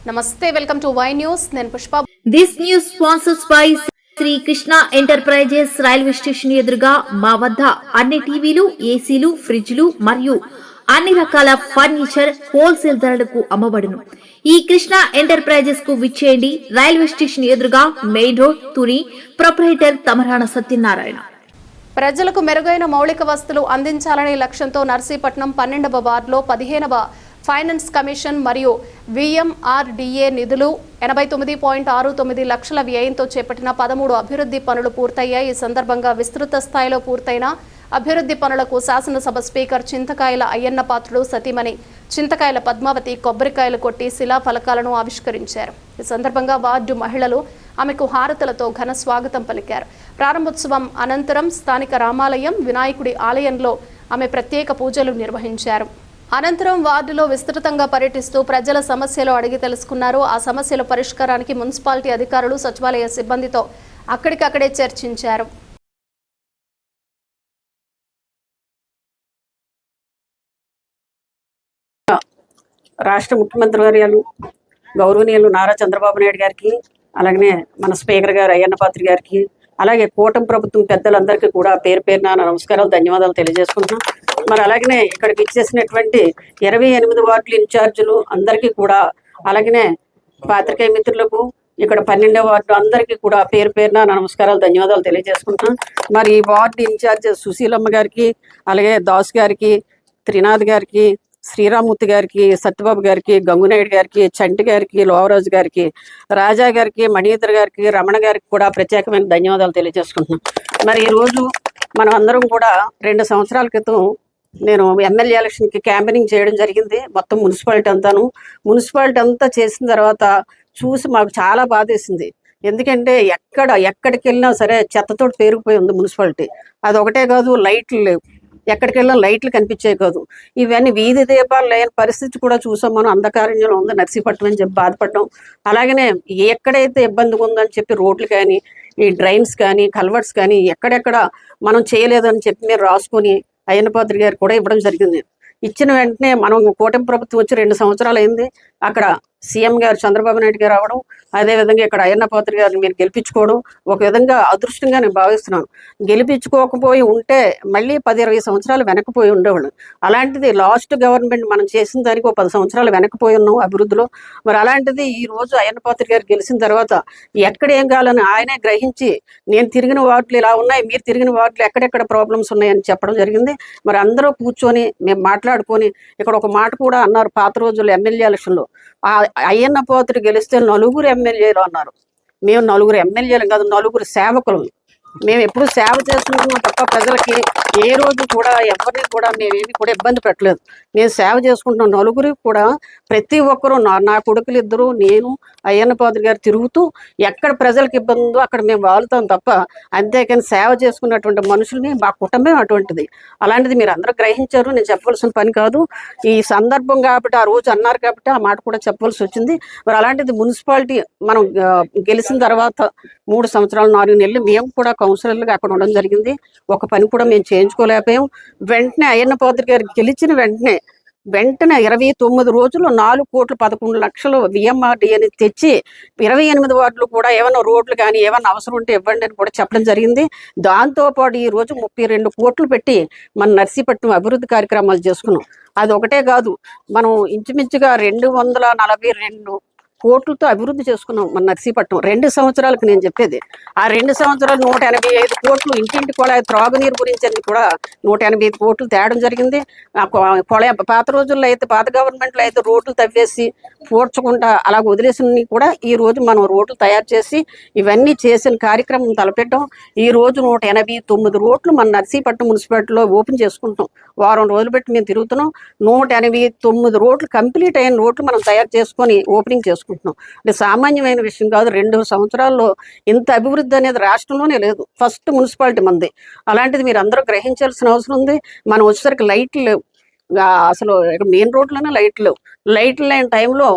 నమస్తే, welcome to Y news. నేను Pushpa. This news sponsors by Sri Krishna Enterprises. Railway station ఎదురుగా మా వద్ద అన్ని టీవీలు, ఏసీలు, ఫ్రిడ్జ్లు మరియు అన్ని రకాల ఫర్నిచర్ హోల్సేల్ ధరలకు అమ్మబడును. ఈ కృష్ణ ఎంటర్ప్రైజెస్ కు విచ్చేయండి. రైల్వే స్టేషన్ ఎదురుగా, main road, Tuni. Proprietor Tamarana Satyanarayana. ప్రజలకు మెరుగైన మౌలిక వసతులు అందించాలనే లక్ష్యంతో నర్సీపట్నం 12వ వార్డులో 15వ ఫైనాన్స్ కమిషన్ మరియు విఎంఆర్డీఏ నిధులు 89.69 లక్షల వ్యయంతో చేపట్టిన 13 అభివృద్ధి పనులు పూర్తయ్యాయి. ఈ సందర్భంగా విస్తృత స్థాయిలో పూర్తయిన అభివృద్ధి పనులకు శాసనసభ స్పీకర్ చింతకాయల అయ్యన్న పాత్రుడు సతీమణి చింతకాయల పద్మావతి కొబ్బరికాయలు కొట్టి శిలా ఫలకాలను ఆవిష్కరించారు. ఈ సందర్భంగా వార్డు మహిళలు ఆమెకు హారతులతో ఘన స్వాగతం పలికారు. ప్రారంభోత్సవం అనంతరం స్థానిక రామాలయం వినాయకుడి ఆలయంలో ఆమె ప్రత్యేక పూజలు నిర్వహించారు. అనంతరం వార్డులో విస్తృతంగా పర్యటిస్తూ ప్రజల సమస్యలు అడిగి తెలుసుకున్నారు. ఆ సమస్యల పరిష్కారానికి మున్సిపాలిటీ అధికారులు, సచివాలయ సిబ్బందితో అక్కడికక్కడే చర్చించారు. రాష్ట్ర ముఖ్యమంత్రి వర్యాలు గౌరవనీయులు నారా చంద్రబాబు నాయుడు గారికి, అలాగనే మన స్పీకర్ గారు అయ్యన్న పాత్రి గారికి, అలాగే కూటమి ప్రభుత్వం పెద్దలందరికీ కూడా పేరు పేరున నమస్కారాలు, ధన్యవాదాలు తెలియజేసుకుంటున్నాం. మరి అలాగనే ఇక్కడికి ఇచ్చేసినటువంటి 28 వార్డుల ఇన్ఛార్జీలు అందరికీ కూడా, అలాగనే పాత్రికేయ మిత్రులకు, ఇక్కడ 12వ వార్డు అందరికీ కూడా పేరు పేరున నమస్కారాలు, ధన్యవాదాలు తెలియజేసుకుంటున్నాం. మరి ఈ వార్డు ఇన్ఛార్జ్ సుశీలమ్మ గారికి, అలాగే దాస్ గారికి, త్రినాథ్ గారికి, శ్రీరామూర్తి గారికి, సత్యబాబు గారికి, గంగునాయుడు గారికి, చంటి గారికి, లోవరాజు గారికి, రాజా గారికి, మణీధర్ గారికి, రమణ గారికి కూడా ప్రత్యేకమైన ధన్యవాదాలు తెలియజేసుకుంటున్నాం. మరి ఈరోజు మనం అందరం కూడా 2 సంవత్సరాల క్రితం నేను ఎమ్మెల్యే ఎలక్షన్కి క్యాంపెయినింగ్ చేయడం జరిగింది. మొత్తం మున్సిపాలిటీ అంతా చేసిన తర్వాత చూసి మాకు చాలా బాధేసింది. ఎందుకంటే ఎక్కడికి వెళ్ళినా సరే చెత్తతో పేరుకుపోయి ఉంది మున్సిపాలిటీ. అది ఒకటే కాదు, లైట్లు లేవు, ఎక్కడికి వెళ్ళినా లైట్లు కనిపించేవి కాదు. ఇవన్నీ వీధి దీపాలు లేని పరిస్థితి కూడా చూసాం మనం. అంధకారణ్యంలో ఉంది నర్సీపట్నం అని చెప్పి బాధపడ్డాం. అలాగనే ఎక్కడైతే ఇబ్బందిగా ఉందని చెప్పి రోడ్లు కానీ, ఈ డ్రైన్స్ కానీ, కల్వర్ట్స్ కానీ ఎక్కడెక్కడ మనం చేయలేదని చెప్పి మీరు రాసుకొని అయ్యన్న పాత్రి గారు కూడా ఇవ్వడం జరిగింది. ఇచ్చిన వెంటనే మనం కూటమి ప్రభుత్వం వచ్చి 2 సంవత్సరాలు అయింది. అక్కడ సీఎం గారు చంద్రబాబు నాయుడు గారు రావడం, అదేవిధంగా ఇక్కడ అయ్యన్న పాత్రి గారిని మీరు గెలిపించుకోవడం ఒక విధంగా అదృష్టంగా నేను భావిస్తున్నాను. గెలిపించుకోకపోయి ఉంటే మళ్ళీ 10-20 సంవత్సరాలు వెనక్కిపోయి ఉండేవాళ్ళు. అలాంటిది లాస్ట్ గవర్నమెంట్ మనం చేసిన దానికి 10 సంవత్సరాలు వెనక్కిపోయి ఉన్నాం అభివృద్ధిలో. మరి అలాంటిది ఈ రోజు అయ్యన్న పాత్రి గారు గెలిచిన తర్వాత ఎక్కడ ఏం కావాలని ఆయనే గ్రహించి, నేను తిరిగిన వార్డులు ఇలా ఉన్నాయి, మీరు తిరిగిన వార్డులు ఎక్కడెక్కడ ప్రాబ్లమ్స్ ఉన్నాయని చెప్పడం జరిగింది. మరి అందరూ కూర్చొని మేము మాట్లాడుకొని, ఇక్కడ ఒక మాట కూడా అన్నారు పాత రోజుల్లో ఎమ్మెల్యే ఎలక్షన్లో, అయ్యన్న పాత్రి గెలిస్తే 4 ఎమ్మెల్యేలు అన్నారు. మేము 4 ఎమ్మెల్యేలు కాదు, 4 సేవకులు. మేము ఎప్పుడు సేవ చేసుకుంటున్నాం తప్ప ప్రజలకి ఏ రోజు కూడా ఎవరిని కూడా మేమేమి కూడా ఇబ్బంది పెట్టలేదు. మేము సేవ చేసుకుంటున్నాం. 4 కూడా ప్రతి ఒక్కరూ, నా కొడుకులు 2, నేను, అయ్యన్న పాత్రి గారు తిరుగుతూ ఎక్కడ ప్రజలకు ఇబ్బంది ఉందో అక్కడ మేము వాళ్తాం తప్ప, అంతేకాని సేవ చేసుకున్నటువంటి మనుషుల్ని మా కుటుంబం అటువంటిది. అలాంటిది మీరు అందరూ గ్రహించారు, నేను చెప్పవలసిన పని కాదు. ఈ సందర్భం కాబట్టి ఆ రోజు అన్నారు కాబట్టి ఆ మాట కూడా చెప్పవలసి వచ్చింది. మరి అలాంటిది మున్సిపాలిటీ మనం గెలిచిన తర్వాత 3 సంవత్సరాలు 4 నెలలు మేము కూడా కౌన్సిలర్లుగా అక్కడ ఉండడం జరిగింది. ఒక పని కూడా మేము చేయించుకోలేకపోయాం. వెంటనే అయ్యన్న పాత్రి గారు గెలిచిన వెంటనే 29 రోజుల్లో 4,11 లక్షలు విఎంఆర్డీఏని తెచ్చి 28 వార్డులు కూడా ఏమైనా రోడ్లు కానీ ఏమైనా అవసరం ఉంటే ఇవ్వండి అని కూడా చెప్పడం జరిగింది. దాంతోపాటు ఈ రోజు 32 కోట్లు పెట్టి మన నర్సీపట్నం అభివృద్ధి కార్యక్రమాలు చేసుకున్నాం. అది ఒకటే కాదు, మనం ఇంచుమించుగా 242 కోట్లతో అభివృద్ధి చేసుకున్నాం మన నర్సీపట్నం 2 సంవత్సరాలకు. నేను చెప్పేది ఆ 2 సంవత్సరాలు 185 కోట్లు ఇంటింటి కొళాయి త్రాగునీరు గురించి అని కూడా 185 కోట్లు తేవడం జరిగింది. కొళాయి పాత రోజుల్లో అయితే, పాత గవర్నమెంట్లో అయితే రోడ్లు తవ్వేసి పూడ్చకుండా అలా వదిలేసిన కూడా ఈ రోజు మనం రోడ్లు తయారు చేసి ఇవన్నీ చేసిన కార్యక్రమం తలపెట్టాం. ఈ రోజు 189 రోడ్లు మన నర్సీపట్నం మున్సిపాలిటీలో ఓపెన్ చేసుకుంటాం. వారం రోజులు పెట్టి మేము తిరుగుతున్నాం. 189 రోడ్లు కంప్లీట్ అయిన రోడ్లు మనం తయారు చేసుకొని ఓపెనింగ్ చేసుకుంటాం. అంటే సామాన్యమైన విషయం కాదు. 2 సంవత్సరాల్లో ఇంత అభివృద్ధి అనేది రాష్ట్రంలోనే లేదు. ఫస్ట్ మున్సిపాలిటీ మంది. అలాంటిది మీరు అందరూ గ్రహించాల్సిన అవసరం ఉంది. మనం వచ్చేసరికి లైట్లు లేవు, అసలు మెయిన్ రోడ్లోనే లైట్లు లేవు. లైట్లు లేని టైంలో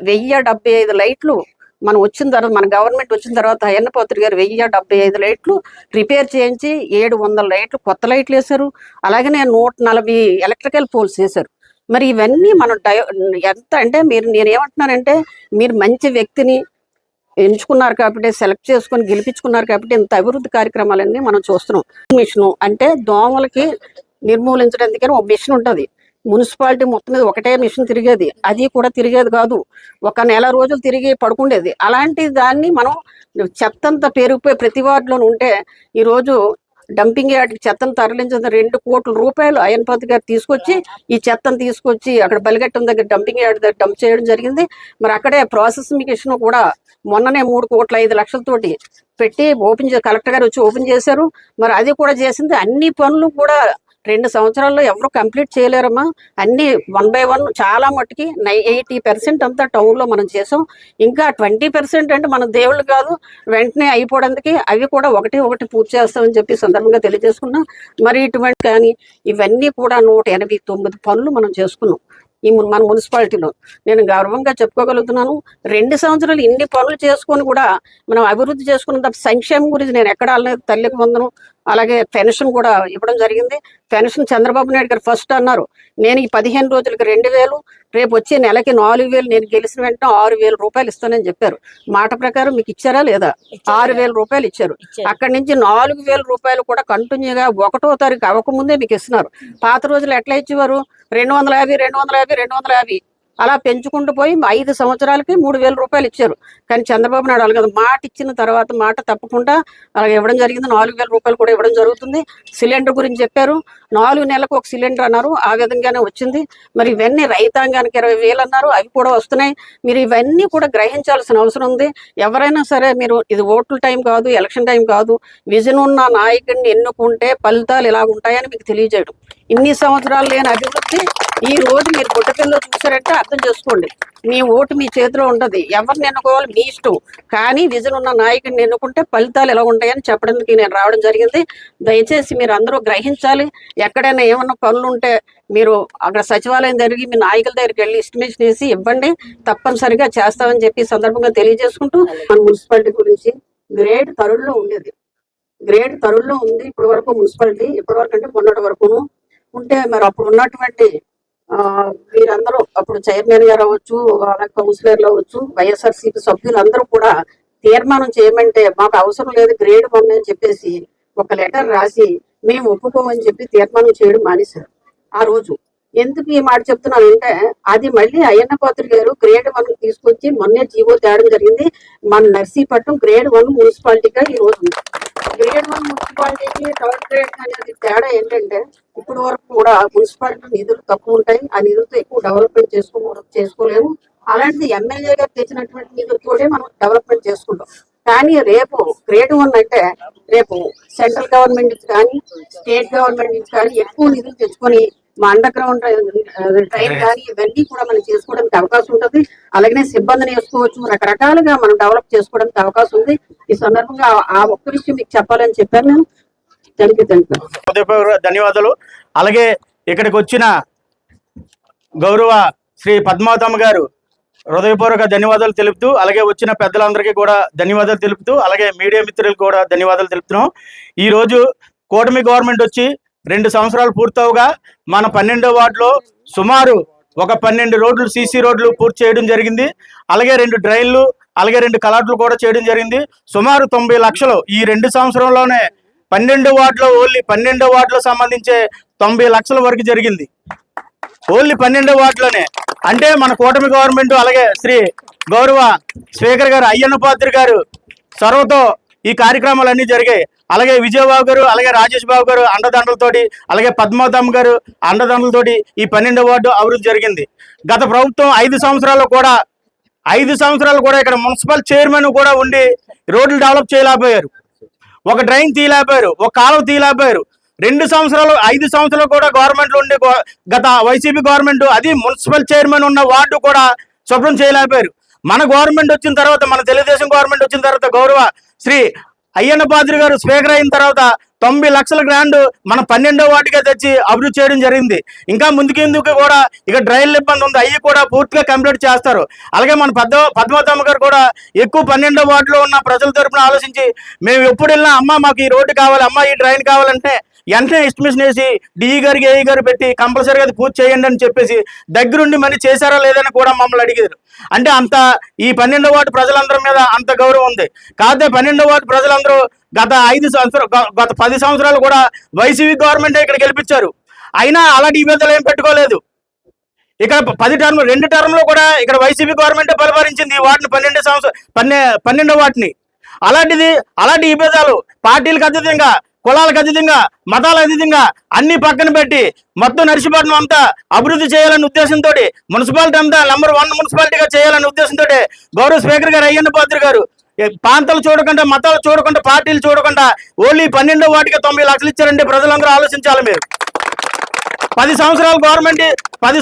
1075 లైట్లు మనం వచ్చిన తర్వాత, మన గవర్నమెంట్ వచ్చిన తర్వాత అయ్యన్న పాత్రి గారు 1075 లైట్లు రిపేర్ చేయించి 700 లైట్లు కొత్త లైట్లు వేశారు. అలాగనే 140 ఎలక్ట్రికల్ పోల్స్ వేశారు. మరి ఇవన్నీ మనం ఎంత అంటే నేను ఏమంటున్నానంటే మీరు మంచి వ్యక్తిని ఎంచుకున్నారు కాబట్టి, సెలెక్ట్ చేసుకొని గెలిపించుకున్నారు కాబట్టి ఇంత అభివృద్ధి కార్యక్రమాలన్నీ మనం చూస్తున్నాం. మిషన్ అంటే దోమలకి నిర్మూలించడానికి ఒక మిషన్ ఉంటుంది. మున్సిపాలిటీ మొత్తం మీద ఒకటే మిషన్ తిరిగేది, అది కూడా తిరిగేది కాదు, ఒక నెల రోజులు తిరిగి పడుకుండేది. అలాంటి దాన్ని మనం చెత్తంతా పెరిగిపోయి ప్రతి వార్డులోనూ ఉంటే ఈరోజు డంపింగ్ యార్డ్కి చెత్తను తరలించిన 2 కోట్ల రూపాయలు అయ్యనపాత్రి గారు తీసుకొచ్చి ఈ చెత్తను తీసుకొచ్చి అక్కడ బలిగట్టం దగ్గర డంపింగ్ యార్డ్ దగ్గర డంప్ చేయడం జరిగింది. మరి అక్కడే ప్రాసెసింగ్ మిషన్ కూడా మొన్ననే 3,05,00,000తోటి పెట్టి కలెక్టర్ గారు వచ్చి ఓపెన్ చేశారు. మరి అది కూడా చేసింది. అన్ని పనులు కూడా 2 సంవత్సరాల్లో ఎవరు కంప్లీట్ చేయలేరమ్మా. అన్ని 1 by 1 చాలా మట్టుకి 80% అంతా టౌన్లో మనం చేసాం. ఇంకా 20% అంటే మన దేవుళ్ళు కాదు, వెంటనే అయిపోవడానికి అవి కూడా ఒకటి పూర్తి చేస్తామని చెప్పి సందర్భంగా తెలియజేసుకున్నాం. మరి ఇటువంటి కానీ ఇవన్నీ కూడా 189 పనులు మనం చేసుకున్నాం మన మున్సిపాలిటీలో. నేను గర్వంగా చెప్పుకోగలుగుతున్నాను. 2 సంవత్సరాలు ఇన్ని పనులు చేసుకొని కూడా మనం అభివృద్ధి చేసుకున్న తప్ప సంక్షేమం గురించి నేను ఎక్కడ అనలేదు. తల్లికి వందనం, అలాగే పెన్షన్ కూడా ఇవ్వడం జరిగింది. పెన్షన్ చంద్రబాబు నాయుడు గారు ఫస్ట్ అన్నారు, నేను ఈ 15 రోజులకి 2,000, రేపు వచ్చే నెలకి 4,000, నేను గెలిచిన వెంటనే 6,000 రూపాయలు ఇస్తానని చెప్పారు. మాట ప్రకారం మీకు ఇచ్చారా లేదా? 6,000 రూపాయలు ఇచ్చారు. అక్కడి నుంచి 4,000 రూపాయలు కూడా కంటిన్యూగా 1వ తారీఖు అవ్వకముందే మీకు ఇస్తున్నారు. పాత రోజులు ఎట్లా ఇచ్చేవారు? 250 అలా పెంచుకుంటూ పోయి 5 సంవత్సరాలకి 3,000 రూపాయలు ఇచ్చారు. కానీ చంద్రబాబు నాయుడు అలాగే మాట ఇచ్చిన తర్వాత మాట తప్పకుండా అలాగే ఇవ్వడం జరిగింది. 4,000 రూపాయలు కూడా ఇవ్వడం జరుగుతుంది. సిలిండర్ గురించి చెప్పారు, 4 నెలలకు ఒక సిలిండర్ అన్నారు, ఆ విధంగానే వచ్చింది. మరి ఇవన్నీ రైతాంగానికి 20,000 అన్నారు, అవి కూడా వస్తున్నాయి. మీరు ఇవన్నీ కూడా గ్రహించాల్సిన అవసరం ఉంది. ఎవరైనా సరే మీరు ఇది ఓట్ల టైం కాదు, ఎలక్షన్ టైం కాదు, విజన్ ఉన్న నాయకుడిని ఎన్నుకుంటే ఫలితాలు ఇలా ఉంటాయని మీకు తెలియజేయడం. ఇన్ని సంవత్సరాలు లేని అభివృద్ధి ఈ రోజు మీరు గుడ్డపిల్లో చూసారంటే అర్థం చేసుకోండి. మీ ఓటు మీ చేతిలో ఉంటుంది, ఎవరిని ఎన్నుకోవాలి మీ ఇష్టం. కానీ విజన్ ఉన్న నాయకుడిని ఎన్నుకుంటే ఫలితాలు ఎలా ఉంటాయని చెప్పడానికి నేను రావడం జరిగింది. దయచేసి మీరు అందరూ గ్రహించాలి. ఎక్కడైనా ఏమన్నా పనులు ఉంటే మీరు అక్కడ సచివాలయం జరిగి మీ నాయకుల దగ్గరికి వెళ్ళి ఎస్టిమేషన్ వేసి ఇవ్వండి, తప్పనిసరిగా చేస్తామని చెప్పి సందర్భంగా తెలియజేసుకుంటూ, మన మున్సిపాలిటీ గురించి గ్రేడ్ తరుణ్లో ఉండేది, గ్రేడ్ తరుణ్లో ఉంది ఇప్పటి వరకు మున్సిపాలిటీ. ఇప్పటి వరకు అంటే మొన్నటి వరకును ఉంటే మరి అప్పుడు ఉన్నటువంటి వీరందరూ అప్పుడు చైర్మన్ గారు అవ్వచ్చు, కౌన్సిలర్లు అవ్వచ్చు, వైఎస్ఆర్సీపీ సభ్యులందరూ కూడా తీర్మానం చేయమంటే మాకు అవసరం లేదు గ్రేడ్ 1 అని చెప్పేసి ఒక లెటర్ రాసి మేము ఒప్పుకోమని చెప్పి తీర్మానం చేయడం మానేశారు ఆ రోజు. ఎందుకు ఈ మాట చెప్తున్నానంటే అది మళ్ళీ అయ్యన్నపాత్రి గారు గ్రేడ్ 1 తీసుకొచ్చి మొన్నే జీవో తేవడం జరిగింది. మన నర్సీపట్నం గ్రేడ్ 1 మున్సిపాలిటీగా ఈ రోజు ఉంది. గ్రేడ్ 1 మున్సిపాలిటీకి థర్డ్ గ్రేడ్ అనేది తేడా ఏంటంటే ఇప్పటి వరకు కూడా మున్సిపాలిటీ నిధులు తక్కువ ఉంటాయి, ఆ నిధులతో ఎక్కువ డెవలప్మెంట్ చేసుకోలేము. అలాంటిది ఎమ్మెల్యే గారు తెచ్చినటువంటి నిధులతోనే మనం డెవలప్మెంట్ చేసుకుంటాం. కానీ రేపు గ్రేడ్ 1 అంటే రేపు సెంట్రల్ గవర్నమెంట్ నుంచి కానీ స్టేట్ గవర్నమెంట్ నుంచి కానీ ఎక్కువ నిధులు తెచ్చుకొని మా అండర్ గ్రౌండ్ ట్రైన్ కానీ ఇవన్నీ కూడా మనం చేసుకోవడానికి అవకాశం ఉంటుంది. అలాగనే సిబ్బందిని వేసుకోవచ్చు, రకరకాలుగా మనం డెవలప్ చేసుకోవడానికి అవకాశం ఉంది. ఈ సందర్భంగా ఆ ఒక్క విషయం మీకు చెప్పాలని చెప్పాను నేను. Thank you. ధన్యవాదాలు. అలాగే ఇక్కడికి వచ్చిన గౌరవ శ్రీ పద్మావతమ్మ గారు హృదయపూర్వక ధన్యవాదాలు తెలుపుతూ, అలాగే వచ్చిన పెద్దలందరికీ కూడా ధన్యవాదాలు తెలుపుతూ, అలాగే మీడియా మిత్రులకు కూడా ధన్యవాదాలు తెలుపుతున్నాం. ఈరోజు కూటమి గవర్నమెంట్ వచ్చి 2 సంవత్సరాలు పూర్తవగా మన 12వ వార్డులో సుమారు ఒక 12 రోడ్లు సీసీ రోడ్లు పూర్తి చేయడం జరిగింది. అలాగే 2 డ్రైన్లు, అలాగే 2 కలాట్లు కూడా చేయడం జరిగింది. సుమారు 90 లక్షలు ఈ 2 సంవత్సరంలోనే 12వ వార్డులో ఓన్లీ 12వ వార్డులో సంబంధించే 90 లక్షల వరకు జరిగింది. ఓన్లీ 12వ వార్డులోనే. అంటే మన కూటమి గవర్నమెంట్ అలాగే శ్రీ గౌరవ స్పీకర్ గారు అయ్యన్నపాత్రి గారు చొరవతో ఈ కార్యక్రమాలన్నీ జరిగాయి. అలాగే విజయబాబు గారు, అలాగే రాజేష్ బాబు గారు అండదండలతోటి, అలాగే పద్మావతమ్మ గారు అండదండలతోటి ఈ 12వ వార్డు అభివృద్ధి జరిగింది. గత ప్రభుత్వం 5 సంవత్సరాలు కూడా ఇక్కడ మున్సిపల్ చైర్మన్ కూడా ఉండి రోడ్లు డెవలప్ చేయలేకపోయారు, ఒక డ్రైన్ తీయలేకపోయారు, ఒక కాలువ తీయలేకపోయారు. 5 సంవత్సరాలు కూడా గవర్నమెంట్ ఉండి గత వైసీపీ గవర్నమెంట్ అది మున్సిపల్ చైర్మన్ ఉన్న వార్డు కూడా శుభ్రం చేయలేకపోయారు. మన గవర్నమెంట్ వచ్చిన తర్వాత, మన తెలుగుదేశం గవర్నమెంట్ వచ్చిన తర్వాత గౌరవ శ్రీ అయ్యన్నపాత్రి గారు స్పీకర్ అయిన తర్వాత 90 లక్షల గ్రాండ్ మన 12వ వార్డుగా తెచ్చి అభివృద్ధి చేయడం జరిగింది. ఇంకా ముందుకు కూడా ఇక డ్రైన్ల ఇబ్బంది ఉంది, అవి కూడా పూర్తిగా కంప్లీట్ చేస్తారు. అలాగే మన పద్మావతమ్మ గారు కూడా ఎక్కువ 12వ వార్డులో ఉన్న ప్రజల తరపున ఆలోచించి మేము ఎప్పుడు వెళ్ళినా అమ్మ మాకు ఈ రోడ్డు కావాలి, అమ్మ ఈ డ్రైన్ కావాలంటే వెంటనే ఎస్టిమేషన్ వేసి డిఈ గారికి ఏఈ గారు పెట్టి కంపల్సరీగా అది పూర్తి చేయండి అని చెప్పేసి దగ్గరుండి మరి చేశారా లేదని కూడా మమ్మల్ని అడిగారు. అంటే అంత ఈ 12వ వార్డు ప్రజలందరి మీద అంత గౌరవం ఉంది. కాకపోతే 12వ వార్డు ప్రజలందరూ గత 10 సంవత్సరాలు కూడా వైసీపీ గవర్నమెంట్ ఇక్కడ గెలిపించారు. అయినా అలాంటి ఇబ్బందులు ఏం పెట్టుకోలేదు. ఇక్కడ 2 టర్మ్లో కూడా ఇక్కడ వైసీపీ గవర్నమెంటే పరిపాలించింది ఈ వార్డుని 12వ వార్డుని. అలాంటి విభేదాలు పార్టీలకు అతీతంగా, కులాలకు అతీతంగా, మతాలకు అతీతంగా అన్ని పక్కన పెట్టి మొత్తం నర్సీపట్నం అంతా అభివృద్ధి చేయాలనే ఉద్దేశంతో మున్సిపాలిటీ అంతా నెంబర్ 1 మున్సిపాలిటీగా చేయాలనే ఉద్దేశంతో గౌరవ స్పీకర్ గారు అయ్యన్న పాత్రి గారు ప్రాంతాలు చూడకుండా, మతాలు చూడకుండా, పార్టీలు చూడకుండా ఓన్లీ 12వ వార్డుకి 90 లక్షలు ఇచ్చారంటే ప్రజలందరూ ఆలోచించాలి. మీరు 10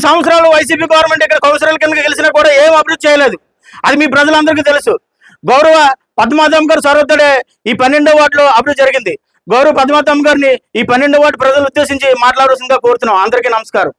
సంవత్సరాలు వైసీపీ గవర్నమెంట్ ఇక్కడ కౌన్సిలర్ కింద గెలిచినా కూడా ఏం అభివృద్ధి చేయలేదు. అది మీ ప్రజలందరికీ తెలుసు. గౌరవ పద్మావతమ్మ గారు సర్వతడే ఈ 12వ వార్డులో అభివృద్ధి జరిగింది. గౌరవ పద్మావతమ్మ గారిని ఈ 12వ వార్డు ప్రజలు ఉద్దేశించి మాట్లాడాల్సిందిగా కోరుతున్నాం. అందరికీ నమస్కారం.